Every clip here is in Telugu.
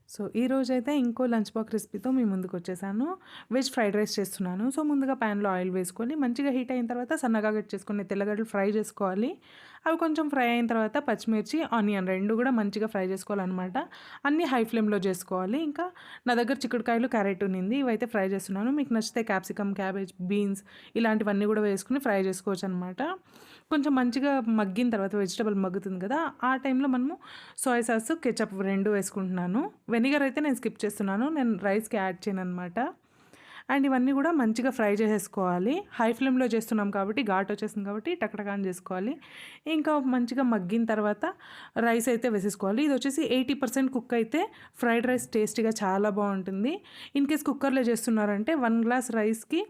సో, ఈరోజైతే ఇంకో లంచ్ బాక్స్ రెసిపీతో మీ ముందుకొచ్చేసాను. వెజ్ ఫ్రైడ్ రైస్ చేస్తున్నాను. సో, ముందుగా ప్యాన్‌లో ఆయిల్ వేసుకొని మంచిగా హీట్ అయిన తర్వాత సన్నగా కట్ చేసుకున్న తెల్లగడ్డలు ఫ్రై చేసుకోవాలి. అవి కొంచెం ఫ్రై అయిన తర్వాత పచ్చిమిర్చి, ఆనియన్ 2 కూడా మంచిగా ఫ్రై చేసుకోవాలనమాట. అన్నీ హై ఫ్లేమ్‌లో చేసుకోవాలి. ఇంకా నా దగ్గర చిక్కుడుకాయలు, క్యారెట్ ఉన్నింది. ఇవైతే ఫ్రై చేస్తున్నాను. మీకు నచ్చితే క్యాప్సికమ్, క్యాబేజ్, బీన్స్ ఇలాంటివన్నీ కూడా వేసుకొని ఫ్రై చేసుకోవచ్చనమాట. కొంచెం మంచిగా మగ్గిన తర్వాత వెజిటబుల్ మగ్గుతుంది కదా! ఆ టైంలో మనము సోయా సాస్, కెచప్ 2 వేసుకుంటున్నాను. వెనిగర్ అయితే నేను స్కిప్ చేస్తున్నాను. నేను రైస్‌కి యాడ్ చేయననమాట. అండ్ ఇవన్నీ కూడా మంచిగా ఫ్రై చేసేసుకోవాలి. హై ఫ్లేమ్‌లో చేస్తున్నాం కాబట్టి ఘాటొచ్చేస్తుంది కాబట్టి టకటక అని చేసుకోవాలి. ఇంకా మంచిగా మగ్గిన తర్వాత రైస్ అయితే వేసేసుకోవాలి. ఇదొచ్చేసి 80% కుక్ అయితే ఫ్రైడ్ రైస్ టేస్టీగా చాలా బావుంటుంది. ఇన్‌కేస్ కుక్కర్‌లో చేస్తున్నారంటే 1 గ్లాస్ రైస్‌కి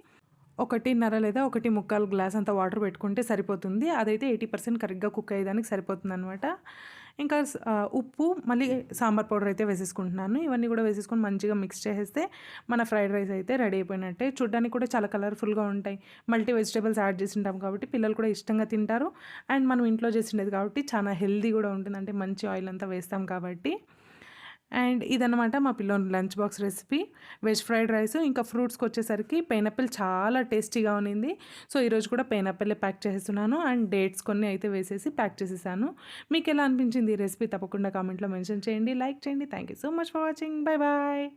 1:30 లేదా 1:45 గ్లాస్ అంత వాటర్ పెట్టుకుంటే సరిపోతుంది. అదైతే 80% కరెక్ట్‌గా కుక్ అయ్యేదానికి సరిపోతుందనమాట. ఇంకా ఉప్పు, మళ్ళీ సాంబార్ పౌడర్ అయితే వేసేసుకుంటున్నాను. ఇవన్నీ కూడా వేసేసుకొని మంచిగా మిక్స్ చేసేస్తే మన ఫ్రైడ్ రైస్ అయితే రెడీ అయిపోయినట్టే. చూడ్డానికి కూడా చాలా కలర్‌ఫుల్‌గా ఉంటాయి. మల్టీ వెజిటబుల్స్ యాడ్ చేసింటాం కాబట్టి పిల్లలు కూడా ఇష్టంగా తింటారు. అండ్ మనం ఇంట్లో చేసిండేది కాబట్టి చాలా హెల్తీ కూడా ఉంటుంది. అంటే మంచి ఆయిల్ అంతా వేస్తాం కాబట్టి. అండ్ ఇదనమాట మా పిల్లోని lunch box recipe. Veg fried rice. ఇంకా ఫ్రూట్స్‌కొచ్చేసరికి పైనాపిల్ చాలా టేస్టీగా ఉన్నింది. సో, ఈరోజు కూడా పైనాపిలే ప్యాక్ చేసేస్తున్నాను. అండ్ డేట్స్ కొన్ని అయితే వేసేసి ప్యాక్ చేసేసాను. మీకెలా అనిపించింది ఈ రెసిపీ? తప్పకుండా కామెంట్‌లో మెన్షన్ చేయండి. లైక్ చేయండి. Thank you so much for watching. Bye bye.